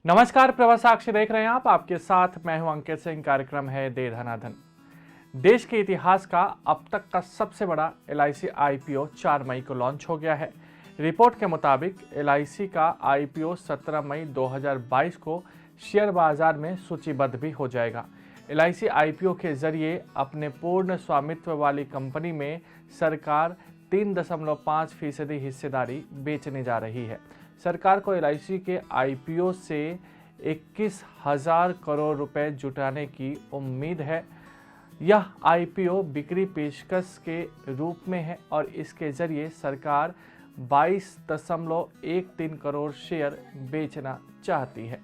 नमस्कार, प्रवास साक्षी देख रहे हैं आप। आपके साथ मैं हूं अंकित सिंह। कार्यक्रम है दे धनाधन। देश के इतिहास का अब तक का सबसे बड़ा एलआईसी आईपीओ 4 मई को लॉन्च हो गया है। रिपोर्ट के मुताबिक एलआईसी का आईपीओ 17 मई 2022 को शेयर बाजार में सूचीबद्ध भी हो जाएगा। एलआईसी आईपीओ के जरिए अपने पूर्ण स्वामित्व वाली कंपनी में सरकार 3.5% हिस्सेदारी बेचने जा रही है। सरकार को एलआईसी के आईपीओ से 21,000 करोड़ रुपए जुटाने की उम्मीद है। यह आईपीओ बिक्री पेशकश के रूप में है और इसके जरिए सरकार 22.13 करोड़ शेयर बेचना चाहती है।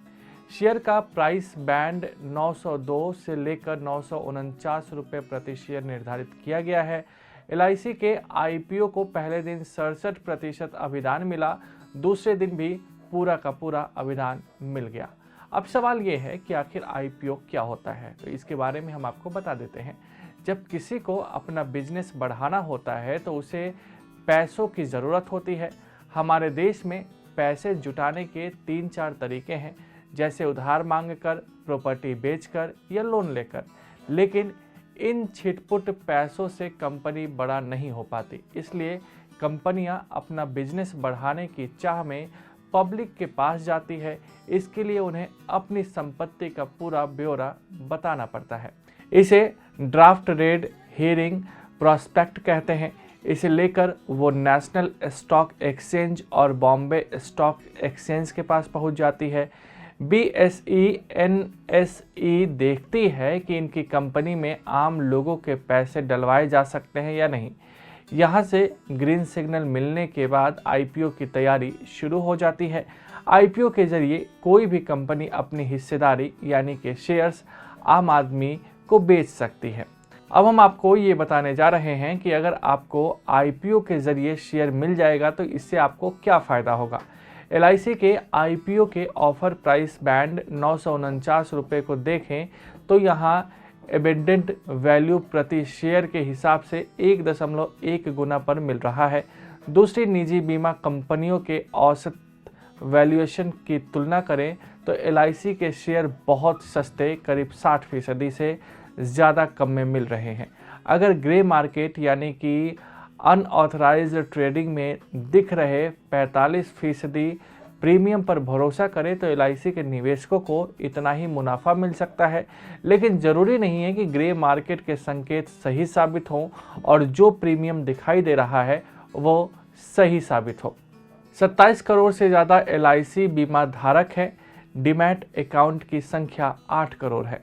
शेयर का प्राइस बैंड 902 से लेकर 949 रुपये प्रति शेयर निर्धारित किया गया है। एलआईसी के आईपीओ को पहले दिन 67% अभिदान मिला, दूसरे दिन भी पूरा का पूरा अभिदान मिल गया। अब सवाल ये है कि आखिर आईपीओ क्या होता है, तो इसके बारे में हम आपको बता देते हैं। जब किसी को अपना बिजनेस बढ़ाना होता है तो उसे पैसों की ज़रूरत होती है। हमारे देश में पैसे जुटाने के 3-4 तरीके हैं, जैसे उधार मांगकर, प्रॉपर्टी बेचकर या लोन लेकर। लेकिन इन छिटपुट पैसों से कंपनी बड़ा नहीं हो पाती, इसलिए कंपनियां अपना बिजनेस बढ़ाने की चाह में पब्लिक के पास जाती है। इसके लिए उन्हें अपनी संपत्ति का पूरा ब्यौरा बताना पड़ता है। इसे ड्राफ्ट रेड हियरिंग प्रॉस्पेक्ट कहते हैं। इसे लेकर वो नेशनल स्टॉक एक्सचेंज और बॉम्बे स्टॉक एक्सचेंज के पास पहुंच जाती है। बीएसई एनएसई देखती है कि इनकी कंपनी में आम लोगों के पैसे डलवाए जा सकते हैं या नहीं। यहाँ से ग्रीन सिग्नल मिलने के बाद आईपीओ की तैयारी शुरू हो जाती है। आईपीओ के जरिए कोई भी कंपनी अपनी हिस्सेदारी यानी कि शेयर्स आम आदमी को बेच सकती है। अब हम आपको ये बताने जा रहे हैं कि अगर आपको आईपीओ के जरिए शेयर मिल जाएगा तो इससे आपको क्या फ़ायदा होगा। एलआईसी के आईपीओ के ऑफर प्राइस बैंड 949 रुपये को देखें तो यहाँ एबेंडेंट वैल्यू प्रति शेयर के हिसाब से 1.1 गुना पर मिल रहा है। दूसरी निजी बीमा कंपनियों के औसत वैल्यूएशन की तुलना करें तो एलआईसी के शेयर बहुत सस्ते, करीब 60% से ज़्यादा कम में मिल रहे हैं। अगर ग्रे मार्केट यानी कि अनऑथराइज्ड ट्रेडिंग में दिख रहे 45% प्रीमियम पर भरोसा करें तो एलआईसी के निवेशकों को इतना ही मुनाफा मिल सकता है। लेकिन ज़रूरी नहीं है कि ग्रे मार्केट के संकेत सही साबित हों और जो प्रीमियम दिखाई दे रहा है वो सही साबित हो। 27 करोड़ से ज़्यादा एलआईसी बीमा धारक है। डीमैट अकाउंट की संख्या 8 करोड़ है।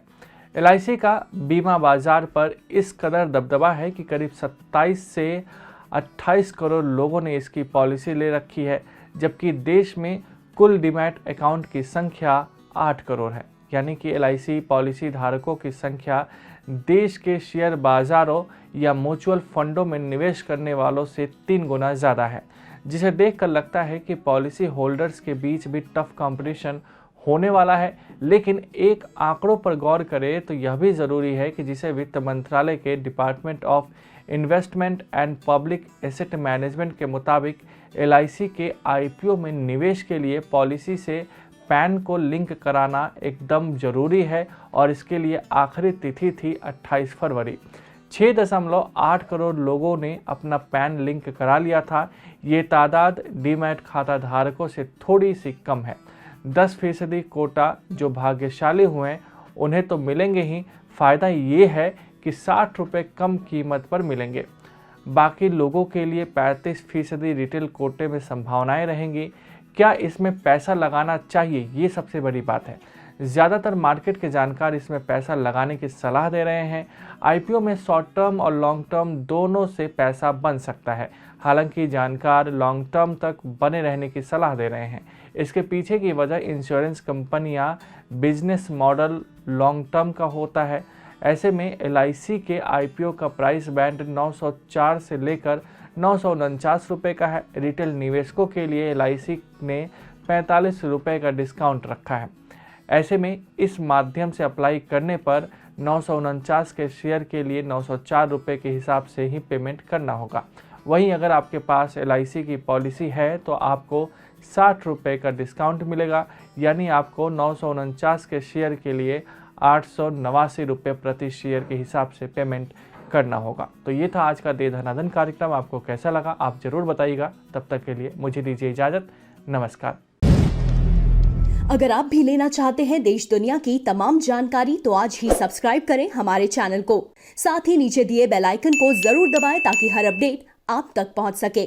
एलआईसी का बीमा बाजार पर इस कदर दबदबा है कि करीब 27 से 28 करोड़ लोगों ने इसकी पॉलिसी ले रखी है, जबकि देश में कुल डीमैट अकाउंट की संख्या 8 करोड़ है। यानी कि एलआईसी पॉलिसी धारकों की संख्या देश के शेयर बाजारों या म्यूचुअल फंडों में निवेश करने वालों से 3 गुना ज़्यादा है, जिसे देखकर लगता है कि पॉलिसी होल्डर्स के बीच भी टफ कंपटीशन होने वाला है। लेकिन एक आंकड़ों पर गौर करें तो यह भी ज़रूरी है कि जिसे वित्त मंत्रालय के department of investment and public asset management के मुताबिक एलआईसी के आईपीओ में निवेश के लिए पॉलिसी से पैन को लिंक कराना एकदम ज़रूरी है और इसके लिए आखिरी तिथि थी 28 फरवरी। 6.8 करोड़ लोगों ने अपना पैन लिंक करा लिया था। ये तादाद डीमैट खाता धारकों से थोड़ी सी कम है। 10% कोटा जो भाग्यशाली हुए उन्हें तो मिलेंगे ही, फ़ायदा ये है कि 60 रुपये कम कीमत पर मिलेंगे। बाकी लोगों के लिए 35% रिटेल कोटे में संभावनाएं रहेंगी। क्या इसमें पैसा लगाना चाहिए, ये सबसे बड़ी बात है। ज़्यादातर मार्केट के जानकार इसमें पैसा लगाने की सलाह दे रहे हैं। आईपीओ में शॉर्ट टर्म और लॉन्ग टर्म दोनों से पैसा बन सकता है। हालांकि जानकार लॉन्ग टर्म तक बने रहने की सलाह दे रहे हैं। इसके पीछे की वजह इंश्योरेंस कंपनियां बिजनेस मॉडल लॉन्ग टर्म का होता है। ऐसे में एलआईसी के आईपीओ का प्राइस बैंड 904 से लेकर 949 रुपये का है। रिटेल निवेशकों के लिए एलआईसी ने 45 रुपये का डिस्काउंट रखा है। ऐसे में इस माध्यम से अप्लाई करने पर 949 के शेयर के लिए 904 रुपये के हिसाब से ही पेमेंट करना होगा। वहीं अगर आपके पास LIC की पॉलिसी है तो आपको 60 रुपये का डिस्काउंट मिलेगा, यानी आपको 949 के शेयर के लिए 889 रुपये प्रति शेयर के हिसाब से पेमेंट करना होगा। तो ये था आज का दे धनाधन कार्यक्रम। आपको कैसा लगा आप ज़रूर बताइएगा। तब तक के लिए मुझे दीजिए इजाज़त। नमस्कार। अगर आप भी लेना चाहते हैं देश दुनिया की तमाम जानकारी तो आज ही सब्सक्राइब करें हमारे चैनल को। साथ ही नीचे दिए बेल आइकन को जरूर दबाएं ताकि हर अपडेट आप तक पहुंच सके।